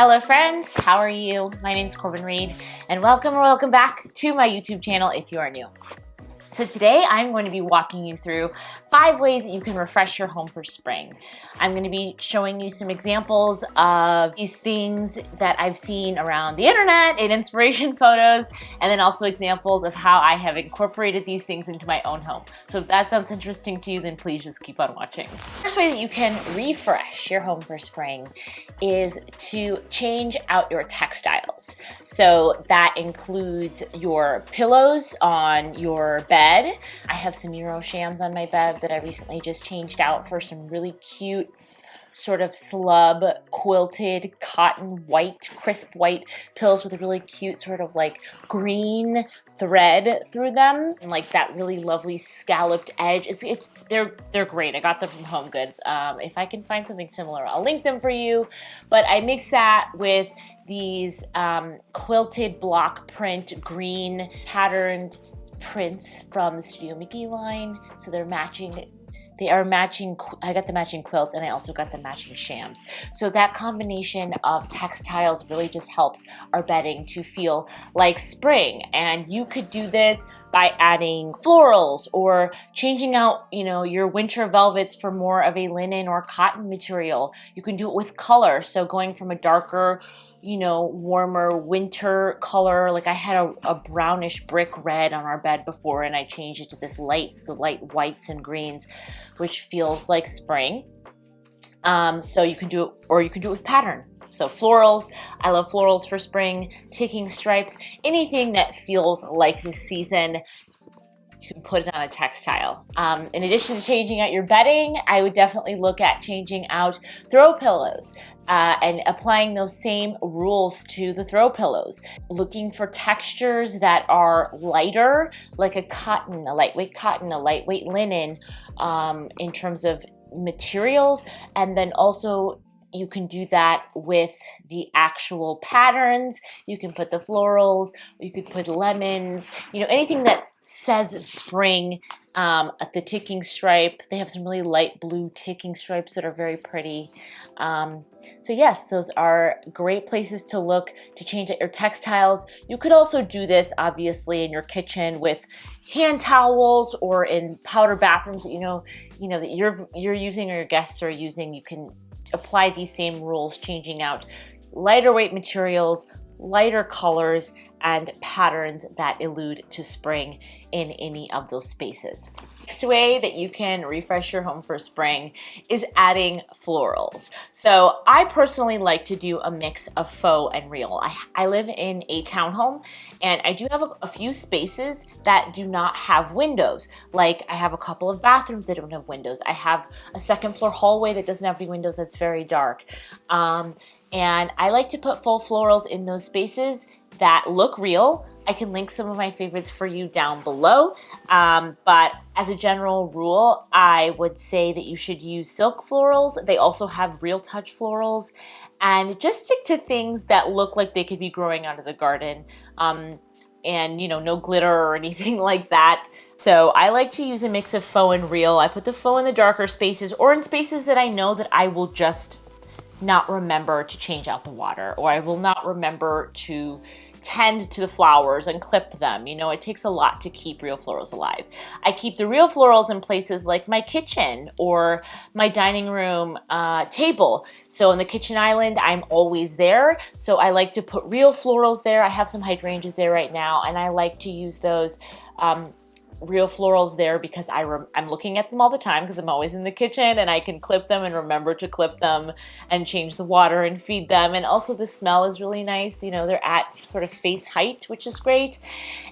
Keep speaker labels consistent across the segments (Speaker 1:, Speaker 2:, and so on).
Speaker 1: Hello friends, how are you? My name is Corbin Reed and welcome back to my YouTube channel if you are new. So today I'm going to be walking you through 5 ways that you can refresh your home for spring. I'm going to be showing you some examples of these things that I've seen around the internet in inspiration photos, and then also examples of how I have incorporated these things into my own home. So if that sounds interesting to you, then please just keep on watching. The first way that you can refresh your home for spring is to change out your textiles. So that includes your pillows on your bed. I have some Euro shams on my bed that I recently just changed out for some really cute sort of slub quilted cotton white, crisp white pillows with a really cute sort of like green thread through them and like that really lovely scalloped edge. They're great. I got them from Home Goods. If I can find something similar, I'll link them for you. But I mix that with these quilted block print green patterned prints from the Studio Mickey line. So they're matching. They are matching. I got the matching quilt and I also got the matching shams. So that combination of textiles really just helps our bedding to feel like spring. And you could do this by adding florals or changing out, your winter velvets for more of a linen or cotton material. You can do it with color. So going from a darker, warmer winter color. Like I had a brownish brick red on our bed before and I changed it to the light whites and greens, which feels like spring. So you can do it, or you can do it with pattern. So florals, I love florals for spring, ticking stripes, anything that feels like the season. You can put it on a textile. In addition to changing out your bedding, I would definitely look at changing out throw pillows and applying those same rules to the throw pillows. Looking for textures that are lighter, like a lightweight linen in terms of materials, and then also you can do that with the actual patterns. You can put the florals, you could put lemons, anything that says spring. At the ticking stripe, they have some really light blue ticking stripes that are very pretty. So yes, those are great places to look to change out your textiles. You could also do this obviously in your kitchen with hand towels or in powder bathrooms that that you're using or your guests are using. You can apply these same rules, changing out lighter weight materials, lighter colors, and patterns that allude to spring in any of those spaces. Next way that you can refresh your home for spring is adding florals. So I personally like to do a mix of faux and real. I live in a townhome and I do have a few spaces that do not have windows. Like I have a couple of bathrooms that don't have windows. I have a second floor hallway that doesn't have any windows that's very dark. And I like to put faux florals in those spaces that look real. I can link some of my favorites for you down below. But as a general rule, I would say that you should use silk florals. They also have real touch florals. And just stick to things that look like they could be growing out of the garden. And no glitter or anything like that. So I like to use a mix of faux and real. I put the faux in the darker spaces or in spaces that I know that I will just not remember to change out the water, or I will not remember to tend to the flowers and clip them. It takes a lot to keep real florals alive. I keep the real florals in places like my kitchen or my dining room table. So in the kitchen island, I'm always there. So I like to put real florals there. I have some hydrangeas there right now, and I like to use those real florals there because I'm looking at them all the time because I'm always in the kitchen and I can clip them and remember to clip them and change the water and feed them. And also the smell is really nice. They're at sort of face height, which is great.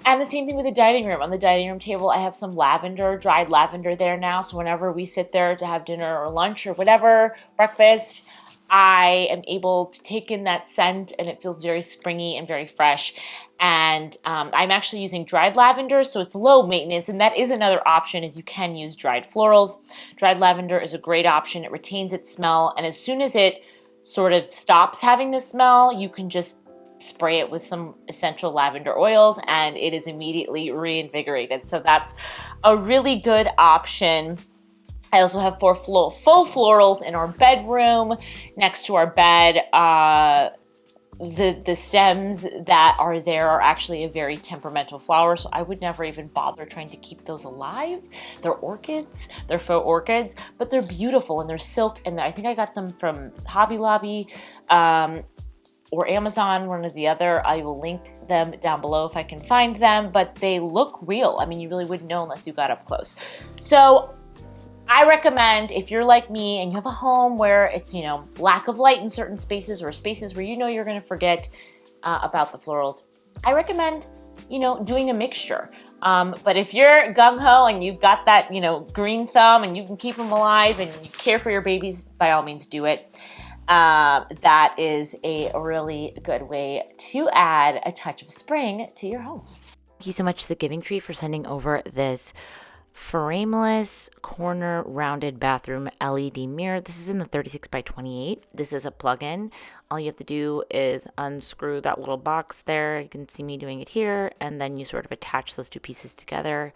Speaker 1: And the same thing with the dining room. On the dining room table, I have some lavender, dried lavender there now. So whenever we sit there to have dinner or lunch or whatever, breakfast, I am able to take in that scent and it feels very springy and very fresh. And I'm actually using dried lavender, so it's low maintenance, and that is another option, is you can use dried florals. Dried lavender is a great option. It retains its smell, and as soon as it sort of stops having the smell, you can just spray it with some essential lavender oils and it is immediately reinvigorated. So that's a really good option. I also have faux florals in our bedroom next to our bed. the stems that are there are actually a very temperamental flower, so I would never even bother trying to keep those alive. They're orchids, they're faux orchids, but they're beautiful and they're silk, and I think I got them from Hobby Lobby or Amazon, one or the other. I will link them down below if I can find them, but they look real. I mean, you really wouldn't know unless you got up close. So I recommend, if you're like me and you have a home where it's, you know, lack of light in certain spaces or spaces where you know you're going to forget about the florals, I recommend, you know, doing a mixture. But if you're gung-ho and you've got that, you know, green thumb and you can keep them alive and you care for your babies, by all means do it. That is a really good way to add a touch of spring to your home. Thank you so much to the Giving Tree for sending over this frameless corner rounded bathroom LED mirror. This is in the 36 by 28. This is a plug-in. All you have to do is unscrew that little box there. You can see me doing it here, and then you sort of attach those two pieces together.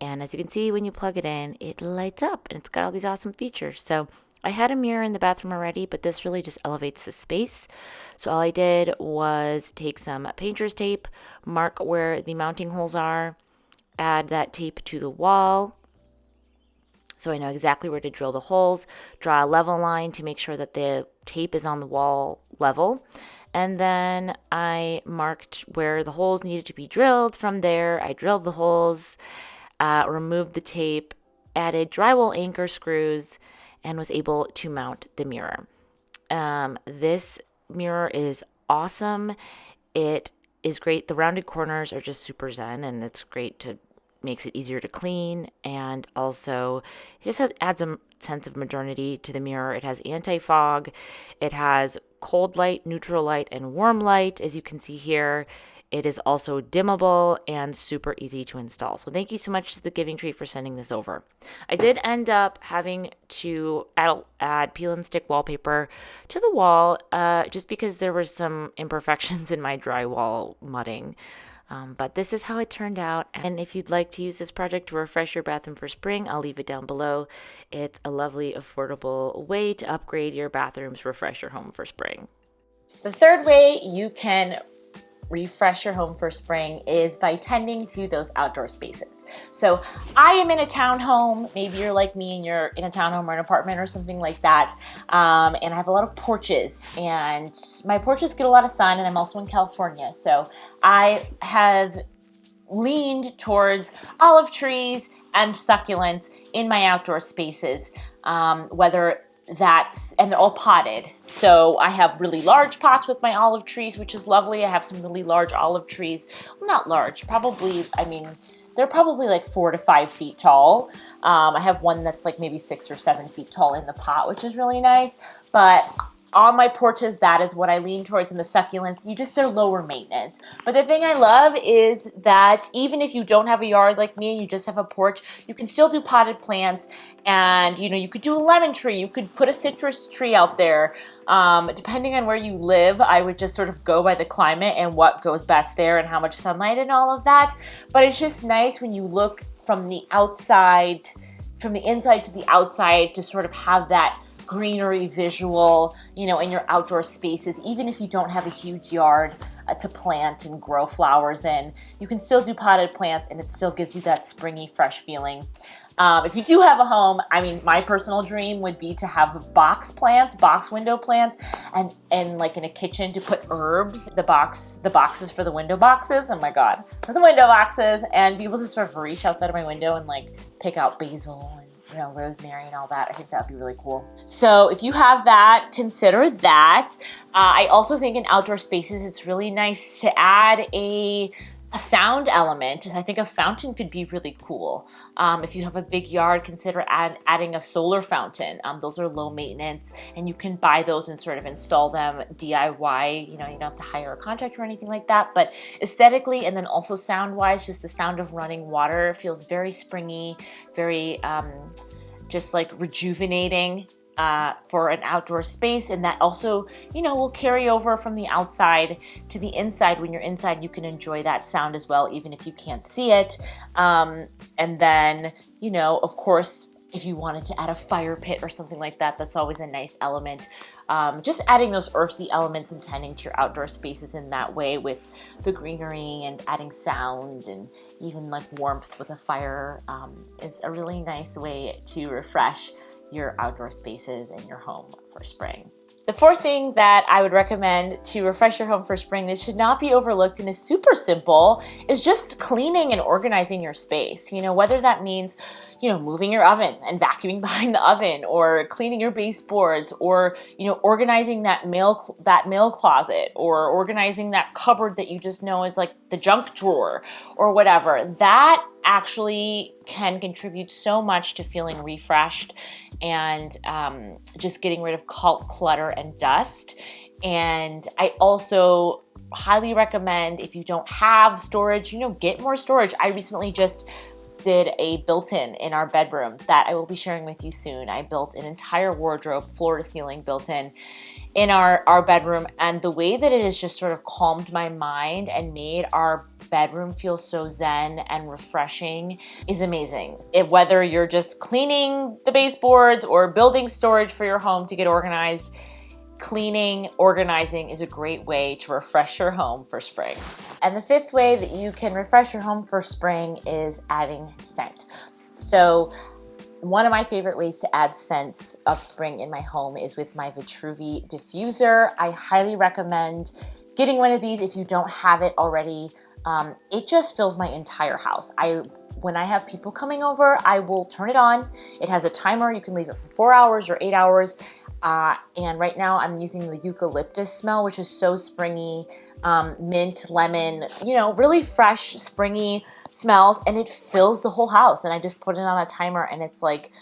Speaker 1: And as you can see, when you plug it in, it lights up and it's got all these awesome features. So I had a mirror in the bathroom already, but this really just elevates the space. So all I did was take some painter's tape, mark where the mounting holes are, add that tape to the wall so I know exactly where to drill the holes, draw a level line to make sure that the tape is on the wall level, and then I marked where the holes needed to be drilled. From there, I drilled the holes, removed the tape, added drywall anchor screws, and was able to mount the mirror. This mirror is awesome. It is great. The rounded corners are just super zen, and it's great to makes it easier to clean, and also it just adds a sense of modernity to the mirror. It has anti-fog, it has cold light, neutral light, and warm light, as you can see here. It is also dimmable and super easy to install. So thank you so much to the Giving Tree for sending this over. I did end up having to add peel and stick wallpaper to the wall just because there were some imperfections in my drywall mudding. But this is how it turned out. And if you'd like to use this project to refresh your bathroom for spring, I'll leave it down below. It's a lovely, affordable way to upgrade your bathrooms, refresh your home for spring. The third way you can refresh your home for spring is by tending to those outdoor spaces. So I am in a townhome. Maybe you're like me and you're in a townhome or an apartment or something like that. And I have a lot of porches, and my porches get a lot of sun, and I'm also in California. So I have leaned towards olive trees and succulents in my outdoor spaces, and they're all potted. So I have really large pots with my olive trees, which is lovely. I have some really large olive trees. Well, not large, probably, I mean, they're probably like 4 to 5 feet tall. I have one that's like maybe 6 or 7 feet tall in the pot, which is really nice. But on my porches, that is what I lean towards. In the succulents, they're lower maintenance. But the thing I love is that even if you don't have a yard like me and you just have a porch, you can still do potted plants. And, you know, you could do a lemon tree. You could put a citrus tree out there. Depending on where you live, I would just sort of go by the climate and what goes best there and how much sunlight and all of that. But it's just nice when you look from the outside, from the inside to the outside, to sort of have that greenery visual, you know, in your outdoor spaces. Even if you don't have a huge yard to plant and grow flowers in, you can still do potted plants and it still gives you that springy, fresh feeling. If you do have a home, I mean, my personal dream would be to have box plants, box window plants, and like in a kitchen to put herbs, the boxes for the window boxes, oh my God, for the window boxes, and be able to sort of reach outside of my window and like pick out basil and, you know, rosemary and all that. I think that would be really cool. So if you have that, consider that. I also think in outdoor spaces, it's really nice to add a sound element. I think a fountain could be really cool. If you have a big yard, consider adding a solar fountain. Those are low maintenance, and you can buy those and sort of install them DIY. You know, you don't have to hire a contractor or anything like that. But aesthetically, and then also sound-wise, just the sound of running water feels very springy, very just like rejuvenating for an outdoor space. And that also, you know, will carry over from the outside to the inside. When you're inside, you can enjoy that sound as well, even if you can't see it. And then, you know, of course, if you wanted to add a fire pit or something like that, that's always a nice element just adding those earthy elements and tending to your outdoor spaces in that way with the greenery and adding sound and even like warmth with a fire is a really nice way to refresh your outdoor spaces in your home for spring. The fourth thing that I would recommend to refresh your home for spring that should not be overlooked and is super simple is just cleaning and organizing your space. You know, whether that means, you know, moving your oven and vacuuming behind the oven, or cleaning your baseboards, or, you know, organizing that mail closet, or organizing that cupboard that you just know is like the junk drawer or whatever. That actually can contribute so much to feeling refreshed and just getting rid of clutter and dust. And I also highly recommend, if you don't have storage, you know, get more storage. I recently just did a built-in in our bedroom that I will be sharing with you soon. I built an entire wardrobe, floor to ceiling built-in in our bedroom, and the way that it has just sort of calmed my mind and made our bedroom feel so zen and refreshing is amazing. Whether you're just cleaning the baseboards or building storage for your home to get organized, cleaning, organizing is a great way to refresh your home for spring. And the fifth way that you can refresh your home for spring is adding scent. So one of my favorite ways to add scents of spring in my home is with my Vitruvi diffuser. I highly recommend getting one of these if you don't have it already. It just fills my entire house. When I have people coming over, I will turn it on. It has a timer. You can leave it for 4 hours or 8 hours. And right now I'm using the eucalyptus smell, which is so springy, mint, lemon, you know, really fresh, springy smells, and it fills the whole house. And I just put it on a timer, and it's like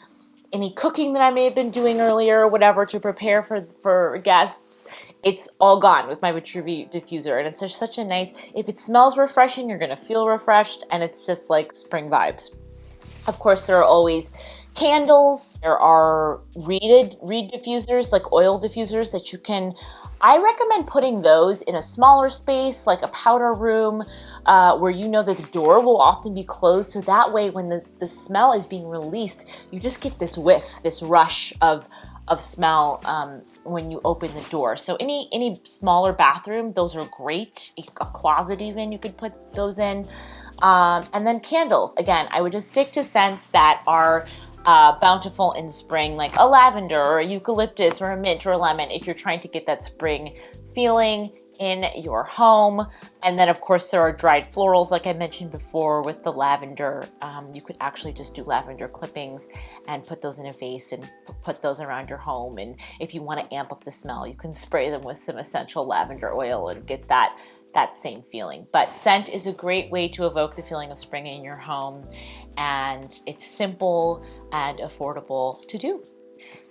Speaker 1: any cooking that I may have been doing earlier or whatever to prepare for guests, it's all gone with my Vitruvi diffuser. And it's just such a nice, if it smells refreshing, you're gonna feel refreshed, and it's just like spring vibes. Of course, there are always candles. There are reed diffusers, like oil diffusers that you can, I recommend putting those in a smaller space, like a powder room, where you know that the door will often be closed. So that way, when the smell is being released, you just get this whiff, this rush of smell when you open the door. So any smaller bathroom, those are great. A closet even, you could put those in. And then candles. Again, I would just stick to scents that are bountiful in spring, like a lavender or a eucalyptus or a mint or a lemon, if you're trying to get that spring feeling in your home. And then of course there are dried florals, like I mentioned before with the lavender. You could actually just do lavender clippings and put those in a vase and put those around your home. And if you want to amp up the smell, you can spray them with some essential lavender oil and get that same feeling. But scent is a great way to evoke the feeling of spring in your home, and it's simple and affordable to do.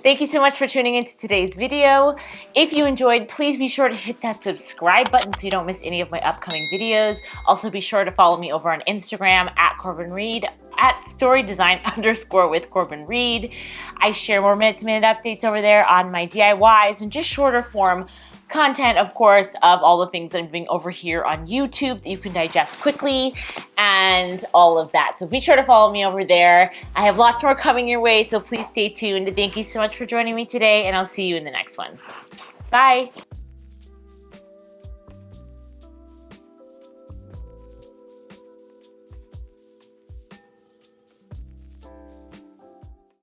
Speaker 1: Thank you so much for tuning into today's video. If you enjoyed, please be sure to hit that subscribe button so you don't miss any of my upcoming videos. Also be sure to follow me over on Instagram at Corbin Reed, at storydesign_with_Corbin Reed. I share more minute-to-minute updates over there on my DIYs and just shorter form content, of course, of all the things that I'm doing over here on YouTube that you can digest quickly and all of that. So be sure to follow me over there. I have lots more coming your way, so please stay tuned. Thank you so much for joining me today, and I'll see you in the next one. Bye.